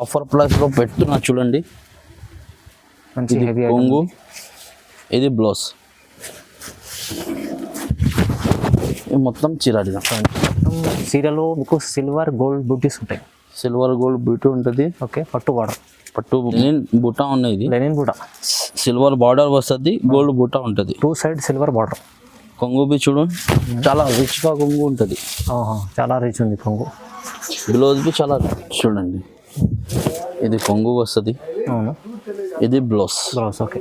Offer price లో పెడుతున్నా చూడండి. మంచి ఇది హెవీ కొంగు, ఇది బ్లౌజ్, ఇది మొత్తం చీర డిజైన్. సీరియల్లో మీకు సిల్వర్ గోల్డ్ బూటీస్ ఉంటాయి. సిల్వర్ గోల్డ్ బ్యూటీ ఉంటుంది. ఓకే, పట్టు బార్డర్, పట్టు లెనిన్ బుట్ట ఉన్నాయి. ఇది లెనిన్ కూడా సిల్వర్ బార్డర్ వస్తుంది, గోల్డ్ బుట్ట ఉంటుంది. 2 సైడ్ సిల్వర్ బార్డర్. కొంగు బి చూడండి, చాలా రిచ్ గా కొంగు ఉంటుంది. చాలా రిచ్ ఉంది కొంగు. బ్లౌజ్ బి చాలా చూడండి. ఇది కొంగు వస్తుంది, అవును. ఇది బ్లౌజ్. Blouse okay.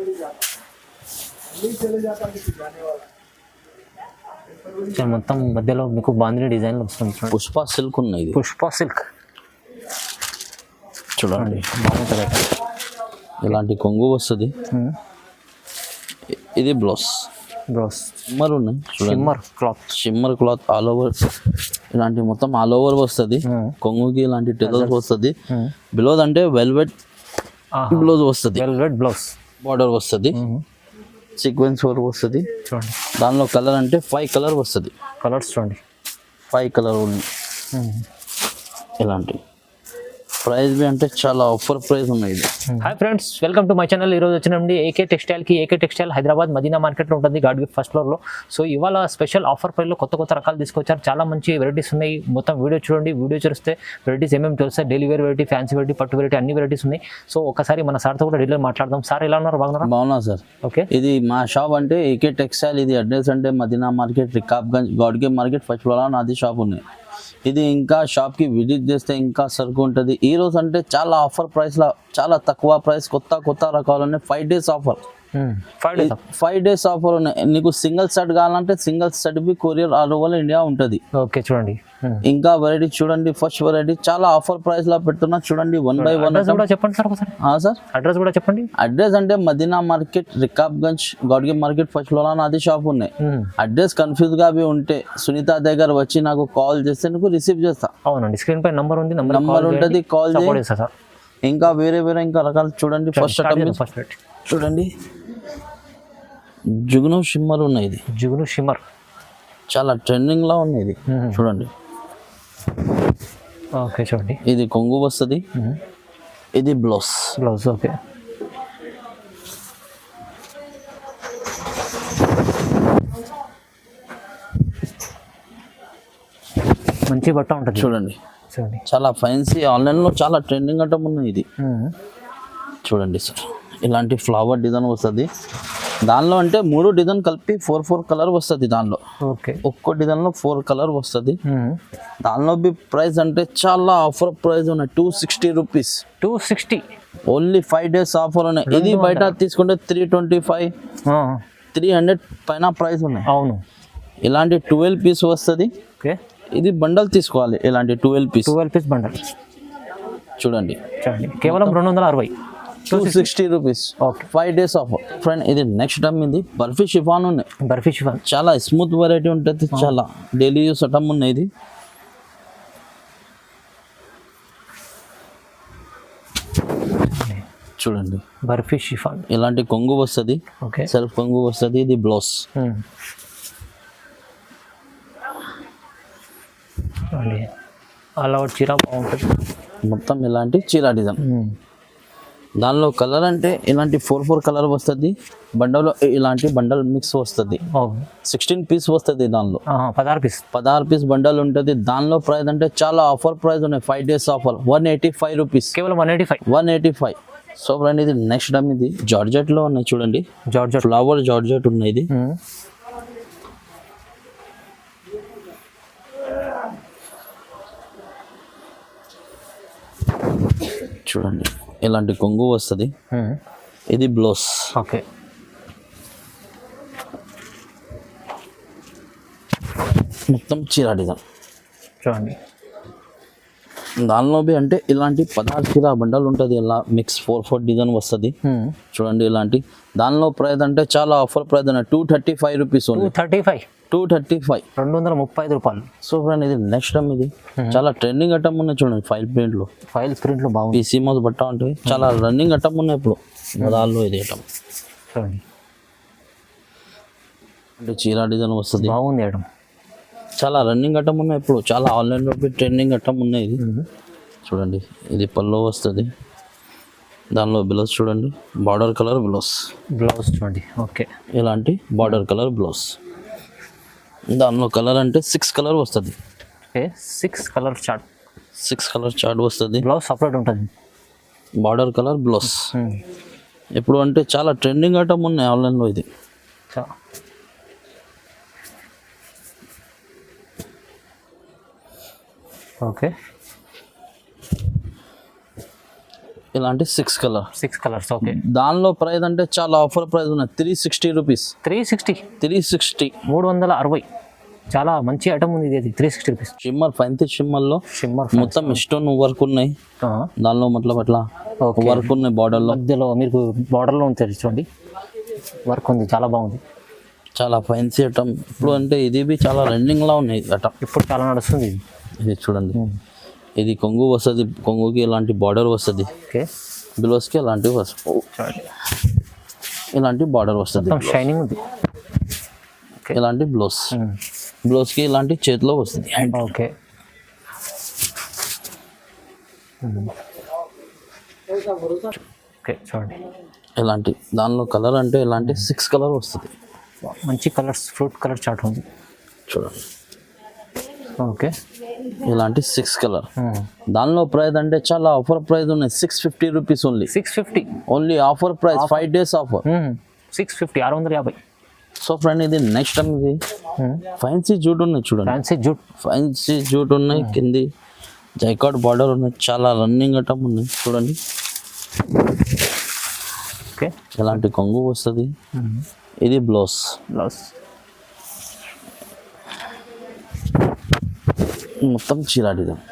మొత్తం మధ్యలో మీకు బాందిని డిజైన్ వస్తుంది. పుష్ప సిల్క్ ఉన్నాయి. ఇది పుష్ప సిల్క్ చూడండి, బాగుంటుంది. ఇలాంటి కొంగు వస్తుంది. ఇది బ్లౌజ్. బ్లౌజ్ షిమ్మర్ ఉన్నాయి చూడండి. Shimmer cloth, shimmer cloth all over. ఇలాంటి మొత్తం ఆల్ ఓవర్ వస్తుంది. కొంగుకి ఇలాంటి టెజల్స్ వస్తుంది. బ్లౌజ్ అంటే వెల్వెట్ బ్లౌజ్ వస్తుంది. వెల్వెట్ బ్లౌజ్, బార్డర్ వస్తుంది, సీక్వెన్స్ వర్క్ వస్తుంది. చూడండి దానిలో కలర్ అంటే 5 కలర్ వస్తుంది. కలర్స్ చూడండి, 5 కలర్ ఉంది. ఇలాంటి ప్రైస్ బి అంటే చాలా ఆఫర్ ప్రైస్ ఉన్నాయి. ఇది hi friends, welcome to my channel. ఈరోజు వచ్చినండి ఏకే టెక్స్టైల్కి. ఏకే టెక్స్టైల్ హైదరాబాద్ మదీనా మార్కెట్లో ఉంటుంది, గాడ్ గిఫ్ట్ ఫస్ట్ ఫ్లోర్లో. సో ఇవాళ స్పెషల్ ఆఫర్ ప్రైస్లో కొత్త రకాలు తీసుకొచ్చారు. చాలా మంచి వెరైటీస్ ఉన్నాయి. మొత్తం వీడియో చూడండి. వీడియో చూస్తే వెరైటీస్ ఏమేమి తెలుస్తాయి. Daily wear variety, fancy variety, పట్టు వెరైటీ, అన్ని వెరైటీస్ ఉన్నాయి. సో ఒకసారి మన సార్తో కూడా డీలర్ మాట్లాడదాం. సార్ ఎలా ఉన్నారు? బాగున్నారా? బాగున్నా సార్. ఓకే, ఇది మా షాప్ అంటే ఏకే టెక్స్టైల్. ఇది అడ్రస్ అంటే Madina market, Rikabganj, god gift market first floor నాది షాప్ ఉన్నాయి. ఇది ఇంకా షాప్కి విజిట్ చేస్తే ఇంకా సరుకు ఉంటుంది. ఈ రోజు అంటే చాలా ఆఫర్ ప్రైస్లో, చాలా తక్కువ ప్రైస్, కొత్త రకాలు ఉన్నాయి. 5 days ఆఫర్. 5 days ఆఫర్ ఉన్నాయి. నీకు సింగిల్ సెట్ కావాలంటే single set be courier all over India ఉంటుంది. ఓకే చూడండి. ఇంకా వెరైటీ చూడండి. ఫస్ట్ వెరైటీ చాలా ఆఫర్ ప్రైస్ లో పెడుతున్నా చూడండి. 1 by 1 కూడా చెప్పండి సార్ ఒకసారి. సార్ అడ్రస్ కూడా చెప్పండి. అడ్రస్ అంటే మదీనా మార్కెట్, రికాబ్గంజ్, గాడ్గి మార్కెట్ ఫస్ట్ ఫ్లోర్ నాది షాప్ ఉన్నాయి. అడ్రస్ కన్ఫ్యూజ్ గా ఉంటే సునీత దగ్గర వచ్చి నాకు కాల్ చేస్తే నీకు రిసీవ్ చేస్తా. అవునండి, స్క్రీన్ పై నంబర్ ఉంది, నంబర్ ఉంటుంది, కాల్ చేస్తా. ఇంకా వేరే ఇంకా రకాలు చూడండి. ఫస్ట్ చూడండి, జుగ్ను షిమ్మర్ ఉన్నాయి. ఇది జుగ్ను షిమ్మర్ చాలా ట్రెండింగ్ లా ఉన్నాయి. ఇది చూడండి. ఓకే చూడండి, ఇది కొంగు వస్తుంది, ఇది బ్లౌజ్. ఓకే. మంచి బట్ట ఉంటుంది చూడండి. చాలా ఫ్యాన్సీ, ఆన్లైన్ లో చాలా ట్రెండింగ్ ఐటమ్ ఉన్నాయి. ఇది చూడండి సార్. ఇలాంటి ఫ్లవర్ డిజైన్ వస్తుంది. దానిలో అంటే 3 డిజైన్ కలిపి 4 కలర్ వస్తుంది. దానిలో ఒక్కో డిజైన్ లో 4 కలర్ వస్తుంది. దానిలో బి ప్రైస్ అంటే చాలా ఆఫర్ ప్రైస్ ఉన్నాయి. 260 రూపీస్. 260 ఓన్లీ 5 days ఆఫర్ ఉన్నాయి. ఇది బయట తీసుకుంటే 325, 300 పైన ప్రైస్ ఉన్నాయి. అవును. ఇలాంటి 12 పీస్ వస్తుంది. ఇది బండల్ తీసుకోవాలి. ఇలాంటి 12 పీస్ బండల్ చూడండి. కేవలం 260, 260 రూపీస్. 5 days offer friend. ఇది నెక్స్ట్ టైం ఇది బర్ఫీ షిఫాన్ ఉన్నాయి. బర్ఫీ షిఫాన్ చాలా స్మూత్ వెరైటీ ఉంటుంది. చాలా డైలీ యూస్ ఐటమ్ ఉన్నాయి. ఇది చూడండి, బర్ఫీ షిఫాన్. ఇలాంటి కొంగు వస్తుంది, సెల్ఫ్ కొంగు వస్తుంది. ఇది బ్లౌజ్. ఆల్ ఓవర్ చీర బాగుంటుంది. మొత్తం ఇలాంటి చీర డిజైన్. దానిలో కలర్ అంటే ఇలాంటి 4 కలర్ వస్తుంది. బండలో ఇలాంటి బండల్ మిక్స్ వస్తుంది. 16 పీస్ వస్తుంది. దానిలో 16 పీస్ బండల్ ఉంటుంది. దానిలో ప్రైస్ అంటే చాలా ఆఫర్ ప్రైస్ ఉన్నాయి. 5 days ఆఫర్ 185 రూపీస్. కేవలం 185. సో ఫ్రెండ్, ఇది నెక్స్ట్ టైం ఇది జార్జెట్ లో ఉన్నాయి. చూడండి, జార్జెట్ ఫ్లవర్ జార్జెట్ ఉన్నాయి. ఇది చూడండి, ఇలాంటి కొంగు వస్తుంది. ఇది బ్లౌజ్. ఓకే. మొత్తం చీర డిజైన్ చూడండి. దానిలో బి అంటే ఇలాంటి 16 చీర బండల్ ఉంటుంది. ఇలా మిక్స్ 4 డిజైన్ వస్తుంది. చూడండి ఇలాంటి. దానిలో ప్రైస్ అంటే చాలా ఆఫర్ ప్రైస్ ఉన్నాయి. 235 రూపీస్. 235 రూపాయలు. సో ఫ్రెండ్, ఇది నెక్స్ట్ టైం ఇది చాలా ట్రెండింగ్ ఐటమ్ ఉన్నాయి. చూడండి, ఫైల్ ప్రింట్ లో బాగుంది. సీమోస్ బట్ట ఉంటుంది. చాలా రన్నింగ్ ఐటమ్ ఉన్నాయి ఇప్పుడు దానిలో. ఇది ఐటమ్ అంటే చీర డిజైన్ వస్తుంది. బాగుంది ఐటమ్. చాలా రన్నింగ్ ఐటమ్ ఉన్నాయి ఇప్పుడు. చాలా ఆన్లైన్లో ట్రెండింగ్ ఐటమ్ ఉన్నాయి. ఇది చూడండి ఇది పల్లో వస్తుంది, దానిలో బ్లౌజ్ చూడండి బార్డర్ కలర్ బ్లౌజ్, బ్లౌజ్ చూడండి. ఓకే, ఇలాంటి బార్డర్ కలర్ బ్లౌజ్. దానిలో కలర్ అంటే 6 కలర్ వస్తుంది. Okay, 6 colour chart, 6 colour chart వస్తుంది. బ్లౌజ్ సపరేట్ ఉంటుంది. Border colour blouse. ఇప్పుడు అంటే చాలా ట్రెండింగ్ ఐటమ్ ఉన్నాయి ఆన్లైన్లో. ఇది ఓకే, ఇలాంటి 6 కలర్, 6 కలర్స్. ఓకే, దానిలో ప్రైస్ అంటే చాలా ఆఫర్ ప్రైస్ ఉన్నాయి, 360 రూపీస్. 360, 360, చాలా మంచి ఐటమ్ ఉంది ఇది. 360 రూపీస్. షిమ్మర్, ఫ్యాన్సీ షిమ్మర్లో షిమ్మర్ మొత్తం స్టోన్ వర్క్ ఉన్నాయి. దానిలో మతలబ్ అట్లా వర్క్ ఉన్నాయి బార్డర్లో, మధ్యలో మీకు బార్డర్లో ఉంటుంది చూడండి, వర్క్ ఉంది, చాలా బాగుంది, చాలా ఫ్యాన్సీ ఐటమ్. ఇప్పుడు అంటే ఇది చాలా రన్నింగ్లా ఉన్నాయి ఐటమ్, ఇప్పుడు చాలా నడుస్తుంది ఇది. ఇది చూడండి, ఇది కొంగు వస్తుంది, కొంగుకి ఇలాంటి బార్డర్ వస్తుంది, ఓకే, బ్లౌజ్కి ఇలాంటివి వస్తుంది, ఇలాంటి బార్డర్ వస్తుంది, షైనింగ్ ఉంది. ఇలాంటి బ్లౌజ్, బ్లౌజ్కి ఇలాంటి చేతిలో వస్తుంది. ఓకే, ఓకే చూడండి ఇలాంటి దానిలో కలర్ అంటే ఇలాంటి 6 కలర్ వస్తుంది. మంచి కలర్స్, ఫ్రూట్ కలర్ చార్ట్ ఉంది చూడండి. ఓకే, ఇలాంటి 6 కలర్. దానిలో ప్రైస్ అంటే చాలా ఆఫర్ ప్రైస్ ఉన్నాయి, 650 rupees only. 650 only offer price, 5 days offer. 650, 650. So friend ఇది నెక్స్ట్ టైం ఇది ఫ్యాన్సీ జూట్ ఉన్నాయి చూడండి, ఫ్యాన్సీ జూట్ ఉన్నాయి, కింది జైకాట్ బార్డర్ ఉన్నాయి, చాలా రన్నింగ్ ఐటమ్ ఉన్నాయి చూడండి. ఓకే, ఇలాంటి కొంగు వస్తుంది, ఇది బ్లౌజ్, మొత్తం చీరా డిజైన్,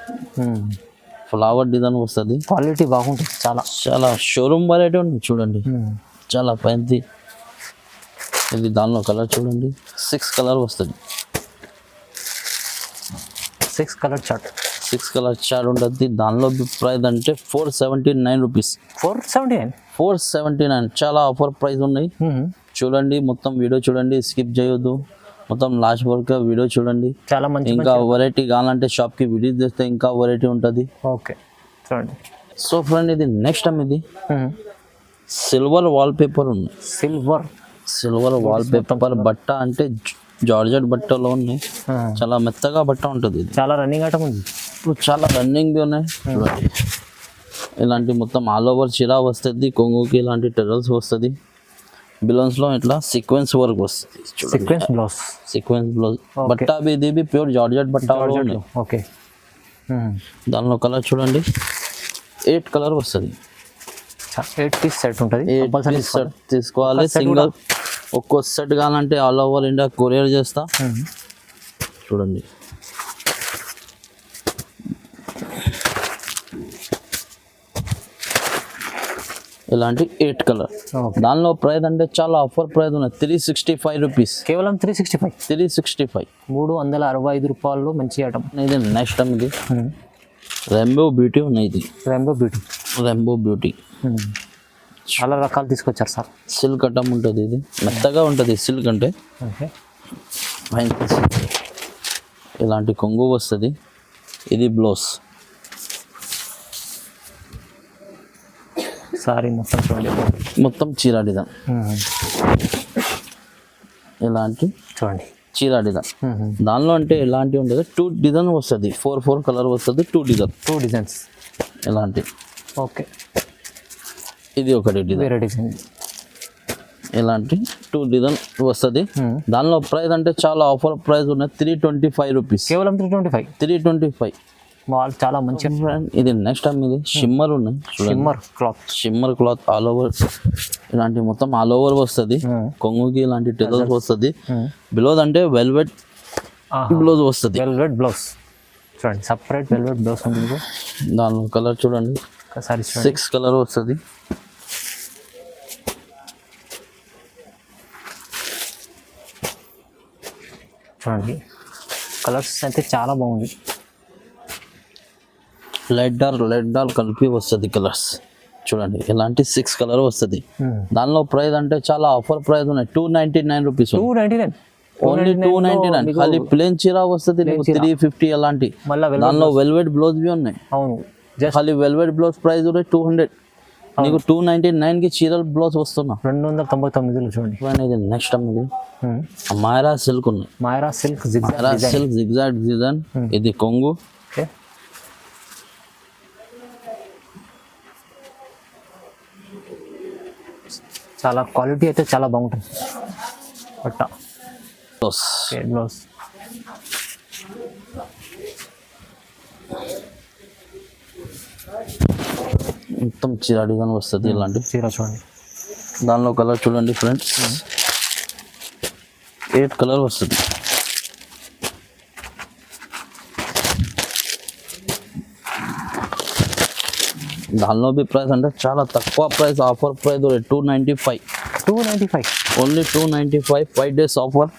ఫ్లవర్ డిజైన్ వస్తుంది, క్వాలిటీ బాగుంటుంది, చాలా చాలా షోరూమ్ వెరైటీ ఉంది చూడండి, చాలా ఫ్యాన్సీ. ఇది దానిలో కలర్ చూడండి, 6 కలర్ వస్తుంది, 6 కలర్ చార్ట్, 6 కలర్ చార్ట్ ఉంటుంది. దానిలో ప్రైస్ అంటే 479 రూపీస్. 479 చాలా ఆఫర్ ప్రైస్ ఉన్నాయి. చూడండి, మొత్తం వీడియో చూడండి, స్కిప్ చేయొద్దు, మొత్తం లాస్ట్ వరకు వీడియో చూడండి. చాలా మంచి ఇంకా వెరైటీ కావాలంటే షాప్కి విజిట్ చేస్తే ఇంకా వెరైటీ ఉంటుంది. ఓకే చూడండి. సో ఫ్రెండ్ ఇది నెక్స్ట్ టైం ఇది సిల్వర్ వాల్ పేపర్ ఉంది, సిల్వర్ వాల్ పేపర్ బట్ట అంటే జార్జెట్ బట్టలో ఉన్నాయి, చాలా మెత్తగా బట్ట ఉంటుంది. ఇది చాలా రన్నింగ్ ఐటమ్ ఉంది, ఇప్పుడు చాలా రన్నింగ్ ఉన్నాయి చూడండి. ఇలాంటి మొత్తం ఆల్ ఓవర్ చిరా వస్తుంది, కొంగుకి ఇలాంటి టెరల్స్ వస్తుంది, బిలోన్స్లో ఇట్లా సీక్వెన్స్ వర్క్ వస్తుంది, సీక్వెన్స్ బ్లౌజ్. బట్ట ఇది ప్యూర్ జార్జెట్ బట్ట. ఓకే, దానిలో కలర్ చూడండి, 8 కలర్ వస్తుంది, 8 పీస్ సెట్ ఉంటుంది, 8 పీస్ సెట్ తీసుకోవాలి. సింగిల్ ఒక్కో సెట్ కావాలంటే ఆల్ ఓవర్ ఇండియా కొరియర్ చేస్తా. చూడండి, ఇలాంటి 8 కలర్. దానిలో ప్రైస్ అంటే చాలా ఆఫర్ ప్రైస్ ఉన్నాయి, 365 రూపీస్, కేవలం 365. 365 రూపాయలు మంచి ఐటమ్. ఇది నెక్స్ట్ టైం ఇది రెయిన్బో బ్యూటీ ఉన్నాయి, ఇది రెయిన్బో బ్యూటీ చాలా రకాలు తీసుకొచ్చారు సార్. సిల్క్ ఐటమ్ ఉంటుంది, ఇది మెత్తగా ఉంటుంది సిల్క్ అంటే. ఇలాంటి కొంగు వస్తుంది, ఇది బ్లౌజ్. సారీ మొత్తం చూడండి, మొత్తం చీరా డిజైన్, ఇలాంటి చూడండి చీరా డిజైన్. దానిలో అంటే ఇలాంటివి ఉంటుంది, 2 డిజైన్ వస్తుంది, 4 కలర్ వస్తుంది, 2 డిజైన్స్ ఇలాంటి. ఓకే, ఇది ఒకటి డిజైన్, ఇలాంటి 2 డిజైన్ వస్తుంది. దానిలో ప్రైస్ అంటే చాలా ఆఫర్ ప్రైస్ ఉన్నాయి, 325 రూపీస్, కేవలం 325. మాల్ చాలా మంచి. ఇది నెక్స్ట్ టైం ఇది షిమ్మర్ ఉన్నాయి, షిమ్మర్ క్లాత్ ఆల్ ఓవర్, ఇలాంటి మొత్తం ఆల్ ఓవర్ వస్తుంది, కొంగుకి ఇలాంటి టెజల్స్ వస్తుంది. బ్లౌజ్ అంటే వెల్వెట్ బ్లౌజ్ వస్తుంది, చూడండి, సపరేట్ వెల్వెట్ బ్లౌజ్ ఉంటుంది. దానిలో కలర్ చూడండి, 6 కలర్ వస్తుంది. చూడండి, కలర్స్ అయితే చాలా బాగుంది, లైట్ డార్క్ కలిపి వస్తుంది కలర్స్. చూడండి, ఇలాంటి 6 కలర్ వస్తుంది. దానిలో ప్రైస్ అంటే చాలా ఆఫర్ ప్రైస్ ఉన్నాయి, 299 రూపీస్, ఓన్లీ 299. ఖాళీ ప్లేన్ చీరా వస్తుంది 350 అలాంటి. దానిలో వెల్వెట్ బ్లౌజ్ బి ఉన్నాయి, అవును ఖాళీ వెల్వెట్ బ్లౌజ్ ప్రైస్ కూడా 200. నీకు 299కి చీరల బ్లౌజ్ వస్తున్నా. 299 చూడండి. ఇది నెక్స్ట్ ఇది మాయరా సిల్క్ ఉన్నాయి. మాయరా సిల్క్ జిగ్జాగ్ డిజైన్. ఇది కొంగు. ఓకే, చాలా క్వాలిటీ అయితే చాలా బాగుంటుంది బట్ట. బ్లౌజ్ మొత్తం చీర డిజైన్ వస్తుంది. ఇలాంటి చీర చూడండి. దానిలో కలర్ చూడండి ఫ్రెండ్స్, 8 కలర్ వస్తుంది. దానిలో బి ప్రైస్ అంటే చాలా తక్కువ price, offer price 295. Only 295, 5 days offer.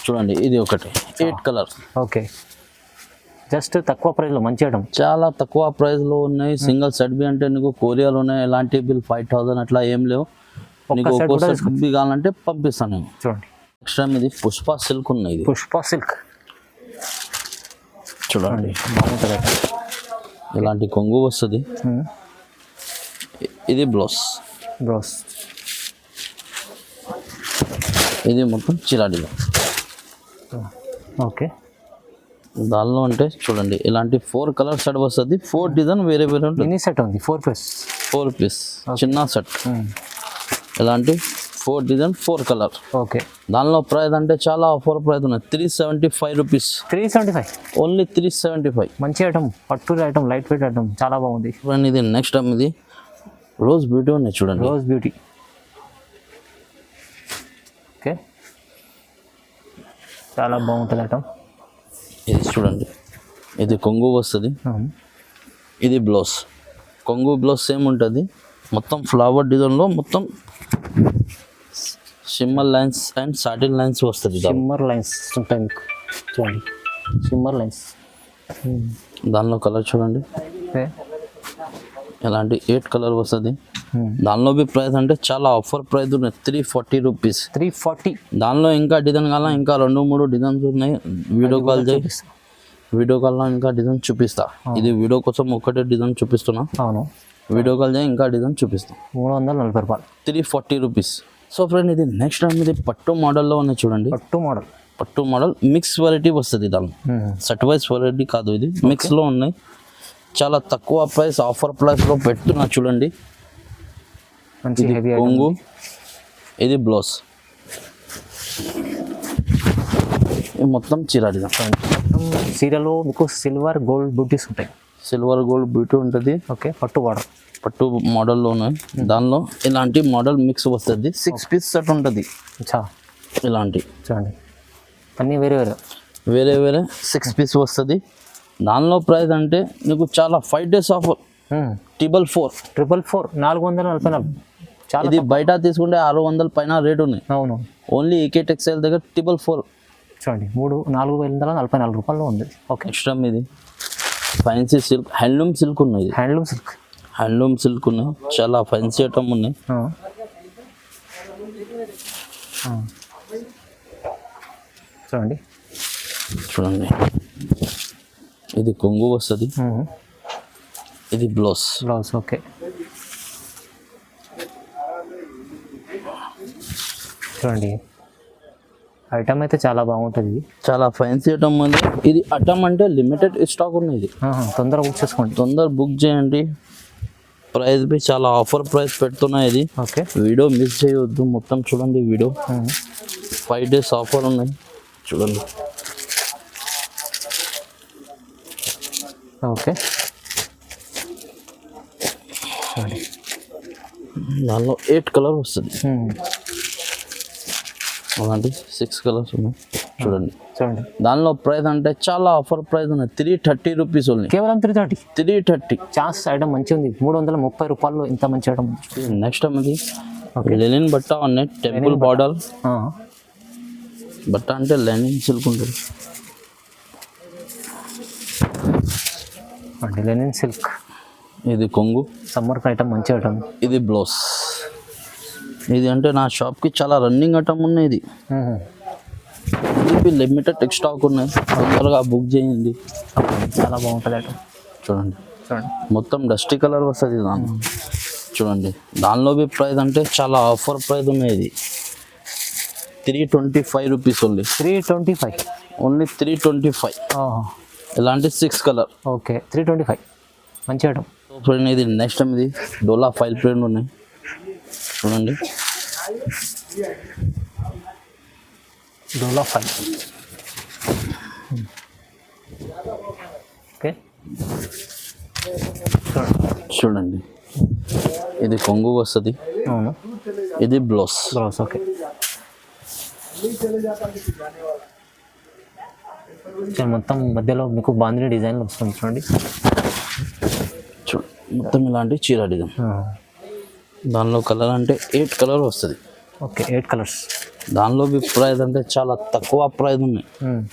చూడండి ఇది ఒకటి 8 కలర్. ఓకే, జస్ట్ తక్కువ ప్రైస్లో మంచి ఐటమ్, చాలా తక్కువ ప్రైస్లో ఉన్నాయి. సింగిల్ సెట్ బి అంటే నీకు కొరియాలో ఉన్నాయి. ఎలాంటి బిల్ 5000 అట్లా ఏం లేవు. నీకు ఒక్కో సెట్ బి కావాలంటే పంపిస్తాను నేను. చూడండి నెక్స్ట్ ఇది పుష్ప సిల్క్ ఉన్నాయి. పుష్ప సిల్క్ చూడండి బాగుంటుంది. ఇలాంటి కొంగు వస్తుంది. ఇది బ్లౌజ్. ఇది మొత్తం చీర డిజైన్. ఓకే, దానిలో అంటే చూడండి ఇలాంటి 4 కలర్ సెట్ వస్తుంది. 4 డిజైన్ వేరే వేరే ఉంటుంది. మినీ సెట్ ఉంది, 4 పీస్ చిన్న సెట్. ఇలాంటి 4 డిజైన్ 4 కలర్. ఓకే, దానిలో ప్రైస్ అంటే చాలా ఆఫర్ ప్రైస్ ఉన్నాయి. 375 రూపీస్. 375 ఓన్లీ 375. మంచి ఐటమ్, పట్టు ఐటమ్, లైట్ వెయిట్ ఐటమ్, చాలా బాగుంది. ఇది నెక్స్ట్ టైం ఇది రోజ్ బ్యూటీ ఉన్నాయి. చూడండి రోజ్ బ్యూటీ. ఓకే, చాలా బాగుంటుంది ఐటమ్. ఇది చూడండి, ఇది కొంగు వస్తుంది. ఇది బ్లౌజ్. కొంగు బ్లౌజ్ సేమ్ ఉంటుంది. మొత్తం ఫ్లవర్ డిజైన్లో మొత్తం shimmer lines and satin lines వస్తుంది. షిమ్మర్ లైన్స్ ఉంటాయి మీకు. చూడండి షిమ్మర్ లైన్స్. దానిలో కలర్ చూడండి, ఇలాంటి 8 కలర్ వస్తుంది. దానిలో బి ప్రైస్ అంటే చాలా ఆఫర్ ప్రైస్ ఉన్నాయి. 340 రూపీస్. 340. దానిలో ఇంకా డిజైన్ కావాలా, ఇంకా 2-3 డిజైన్స్ ఉన్నాయి. వీడియో కాల్ చేయి, వీడియో కాల్లో ఇంకా డిజైన్ చూపిస్తా. ఇది వీడియో కోసం ఒకటే డిజైన్ చూపిస్తున్నా. అవును, వీడియో కాల్ చేయి ఇంకా డిజైన్ చూపిస్తా. 340 రూపాయలు. 340 రూపీస్. సో ఫ్రెండ్ ఇది నెక్స్ట్ టైం ఇది పట్టు మోడల్లో ఉన్నాయి. చూడండి పట్టు మోడల్ మిక్స్ వెరైటీ వస్తుంది. దానిలో సెట్ వైజ్ వెరైటీ కాదు, ఇది మిక్స్లో ఉన్నాయి. చాలా తక్కువ ప్రైస్, ఆఫర్ ప్రైస్లో పెట్టున్నా. చూడండి ఇది కొంగు, ఇది బ్లౌజ్, ఇది మొత్తం చీర డిజైన్. చీరలో మీకు సిల్వర్ గోల్డ్ బూటీస్ ఉంటాయి. సిల్వర్ గోల్డ్ బ్యూటీ ఉంటుంది. ఓకే, పట్టు మోడల్లో ఉన్నాయి. దానిలో ఇలాంటి మోడల్ మిక్స్ వస్తుంది. 6 పీస్ సెట్ ఉంటుంది. ఇలాంటి చూడండి అన్నీ వేరే 6 పీస్ వస్తుంది. దానిలో ప్రైస్ అంటే నీకు చాలా 5 days ఆఫర్. 444. 444. ఇది బయట తీసుకుంటే 600 పైన రేట్ ఉన్నాయి. అవును, ఓన్లీ ఏకే టెక్స్టైల్ దగ్గర 444. చూడండి 4,444 రూపాయల్లో ఉంది. ఓకే, నెక్స్ట్ ఇది ఫ్యాన్సీ సిల్క్, హ్యాండ్లూమ్ సిల్క్ ఉన్నాయి. హ్యాండ్లూమ్ సిల్క్ ఉన్నాయి. చాలా ఫ్యాన్సీ ఐటమ్ ఉన్నాయి. చూడండి ఇది కొంగు వస్తుంది. ఇది బ్లౌజ్. ఓకే, చూడండి ఐటమ్ అయితే చాలా బాగుంటుంది. చాలా ఫ్యాన్సీ ఐటమ్ ఉంది. ఇది ఐటమ్ అంటే లిమిటెడ్ స్టాక్ ఉన్నాయి. తొందరగా బుక్ చేసుకోండి, తొందర బుక్ చేయండి. ప్రైస్ బి చాలా ఆఫర్ ప్రైస్ పెడుతున్నాయి. ఇది ఓకే, వీడియో మిస్ చేయవద్దు. మొత్తం చూడండి వీడియో. 5 days ఆఫర్ ఉన్నాయి. చూడండి ఓకే, దానిలో 8 కలర్ వస్తుంది. అలాంటి 6 కలర్స్ ఉన్నాయి. చూడండి దానిలో ప్రైస్ అంటే చాలా ఆఫర్ ప్రైస్ ఉన్నాయి. 330 రూపీస్ ఉన్నాయి. కేవలం 330. ఛాన్స్ ఐటమ్ మంచిగా ఉంది. 330 రూపాయలు ఇంత మంచి ఐటమ్. నెక్స్ట్ అది లెనిన్ బట్ట ఉన్నాయి. టెంపుల్ బార్డర్ బట్ట అంటే లెనిన్ సిల్క్ ఉంటుంది. Lenin silk. ఇది కొంగు, సమ్మర్ ఐటమ్ మంచి ఐటమ్. ఇది బ్లౌజ్. ఇది అంటే నా షాప్కి చాలా రన్నింగ్ ఐటమ్ ఉన్నాయి. ఇది లిమిటెడ్ స్టాక్ ఉన్నాయి. తొందరగా బుక్ చేయండి. చాలా బాగుంటుంది ఐటమ్. చూడండి చూడండి. మొత్తం డస్టీ కలర్ వస్తుంది దాంట్లో. చూడండి దానిలో బి ప్రైస్ అంటే చాలా ఆఫర్ ప్రైస్ ఉన్నాయి. ఇది 325 రూపీస్ ఓన్లీ. 325. ఓన్లీ 325. ఇలాంటి 6 కలర్. ఓకే 325 మంచి ఐటమ్. ఫ్రెండ్ ఇది నెక్స్ట్ టైం ఇది డోలా ఫైల్ ప్రింట్ ఉన్నాయి. చూడండి డోలా ఫైల్. ఓకే చూడండి ఇది కొంగు వస్తుంది. అవును ఇది బ్లౌజ్. బ్లౌజ్. ఓకే మొత్తం మధ్యలో మీకు బాందిని డిజైన్ వస్తుంది చూడండి. మొత్తం ఇలాంటి చీర డిజైన్. దానిలో కలర్ అంటే 8 కలర్ వస్తుంది. Okay 8 colours. దానిలో బి ప్రైస్ అంటే చాలా తక్కువ ప్రైస్ ఉన్నాయి.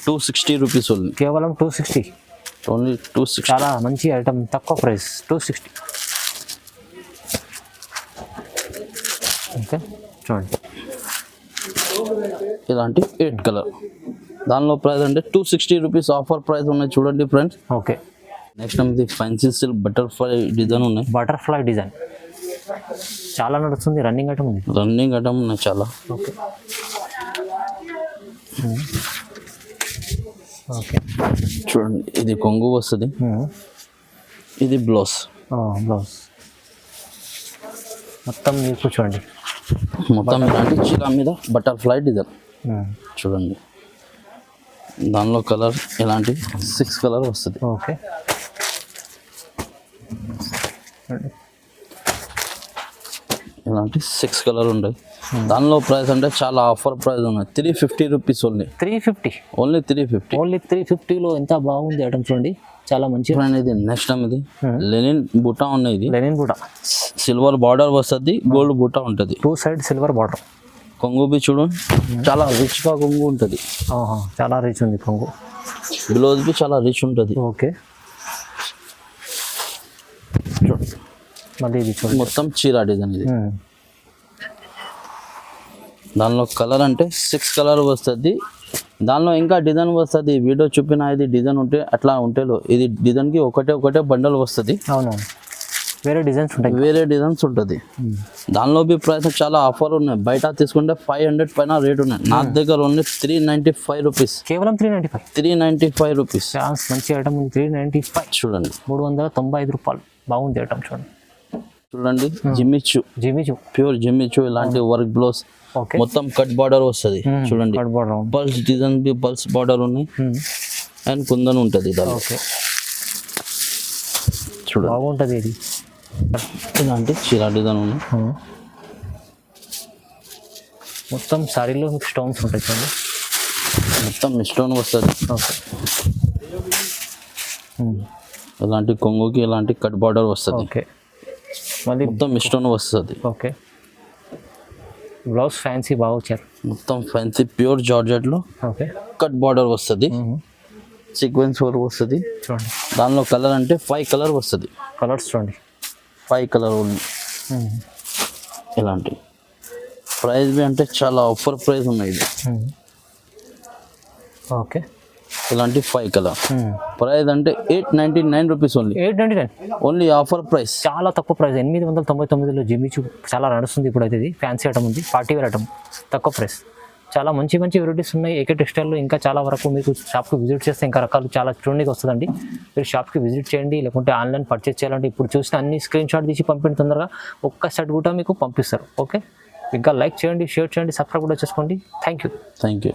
260 రూపీస్ ఓన్లీ. కేవలం 260. ఓన్లీ 260. చాలా మంచి ఐటమ్, తక్కువ ప్రైస్ 260. ఓకే చూడండి ఇలాంటి 8 కలర్. దానిలో ప్రైస్ అంటే 260 రూపీస్ ఆఫర్ ప్రైస్ ఉన్నాయి. చూడండి ఫ్రెండ్స్. ఓకే నెక్స్ట్ ఇది ఫ్యాన్సీ సిల్క్ బటర్ఫ్లై డిజైన్ ఉన్నాయి. బటర్ఫ్లై డిజైన్ చాలా నడుస్తుంది. రన్నింగ్ ఐటమ్ ఉంది. రన్నింగ్ ఐటమ్ ఉన్నాయి చాలా. ఓకే ఓకే చూడండి ఇది కొంగు వస్తుంది. ఇది బ్లౌజ్. బ్లౌజ్ మొత్తం మీకు చూడండి. మొత్తం ఇలాంటి చీర మీద బటర్ఫ్లై డిజైన్. చూడండి దానిలో కలర్ ఇలాంటి 6 కలర్ వస్తుంది. ఓకే ఇలాంటి 6 కలర్ ఉంటాయి. దానిలో ప్రైస్ అంటే చాలా ఆఫర్ ప్రైస్ ఉన్నాయి. 350 రూపీస్ ఓన్లీ. 350. ఓన్లీ 350. ఓన్లీ 350లో ఎంత బాగుంది ఐటమ్ చూడండి. చాలా మంచి. ఇది నెక్స్ట్ టైం ఇది లెనిన్ బూటా ఉన్నాయి. ఇది లెనిన్ బూటా సిల్వర్ బార్డర్ వస్తుంది. గోల్డ్ బూటా ఉంటుంది. 2 సైడ్ సిల్వర్ బార్డర్. కొంగు బి చూడండి చాలా రిచ్ గా కొంగు ఉంటుంది. చాలా రిచ్ ఉంది కొంగు. బ్లౌజ్ బి చాలా రిచ్ ఉంటుంది. ఓకే మళ్ళీ ఇది చూడండి మొత్తం చీర డిజైన్ ఇది. దానిలో కలర్ అంటే 6 కలర్ వస్తుంది. దానిలో ఇంకా డిజైన్ వస్తుంది. వీడియో చూపిన ఇది డిజైన్ ఉంటే అట్లా ఉంటే ఇది డిజైన్కి ఒకటే బండల్ వస్తుంది. అవునవును వేరే డిజైన్స్ ఉంటాయి. వేరే డిజైన్స్ ఉంటుంది. దానిలో బి ప్రైస్ చాలా ఆఫర్ ఉన్నాయి. బయట తీసుకుంటే 500 పైన రేట్ ఉన్నాయి. నా దగ్గర ఓన్లీ 395 రూపీస్. కేవలం 395. 395 రూపీస్. మంచి ఐటమ్ 395. చూడండి 395 రూపాయలు. బాగుంది ఐటమ్ చూడండి. చూడండి జిమ్మిచు ప్యూర్ జిమ్మిచు ఇలాంటి వర్క్ బ్లౌజ్. మొత్తం కట్ బార్డర్ వస్తుంది. చూడండి పల్స్ డిజైన్ బి పల్స్ బార్డర్ ఉన్నాయి. అండ్ కుందన్ ఉంటుంది. చూడండి బాగుంటుంది. ఇది ఇలాంటి చీర డిజైన్ ఉన్నాయి. మొత్తం సారీలో మీకు స్టోన్స్ ఉంటాయి చూడండి. మొత్తం స్టోన్ వస్తుంది. ఇలాంటి కొంగుకి ఇలాంటి కట్ బార్డర్ వస్తుంది. ఓకే మళ్ళీ మొత్తం స్టోన్ వస్తుంది. ఓకే బ్లౌజ్ ఫ్యాన్సీ బాగా వచ్చారు. మొత్తం ఫ్యాన్సీ ప్యూర్ జార్జెట్ లో ఓకే కట్ బార్డర్ వస్తుంది. సీక్వెన్స్ వర్క్ వస్తుంది. చూడండి దానిలో కలర్ అంటే 5 కలర్ వస్తుంది. కలర్స్ చూడండి 5 కలర్ ఉంది. ఇలాంటి ప్రైస్ బి అంటే చాలా ఆఫర్ ప్రైస్ ఉన్నాయి. ఇది ఓకే ఇలాంటి 5 కలర్. ప్రైస్ అంటే 899 rupees only. 899 only offer price. చాలా తక్కువ ప్రైస్. 899లో జిమ్మిచు చాలా నడుస్తుంది ఇప్పుడు. అయితే ఇది ఫ్యాన్సీ ఐటమ్ ఉంది. పార్టీ వేర్ ఐటమ్ తక్కువ ప్రైస్. చాలా మంచి వెరైటీస్ ఉన్నాయి. ఏకే టెక్స్టైల్లో ఇంకా చాలా వరకు మీకు షాప్కి విజిట్ చేస్తే ఇంకా రకాలు చాలా చూడడానికి వస్తుందండి. మీరు షాప్కి విజిట్ చేయండి. లేకుంటే ఆన్లైన్ పర్చేస్ చేయాలంటే ఇప్పుడు చూసిన అన్ని స్క్రీన్ షాట్ తీసి పంపిండి. తొందరగా ఒక్క సెట్ కూడా మీకు పంపిస్తారు. ఓకే ఇంకా లైక్ చేయండి, షేర్ చేయండి, సబ్స్క్రైబ్ కూడా చేసుకోండి. Thank you.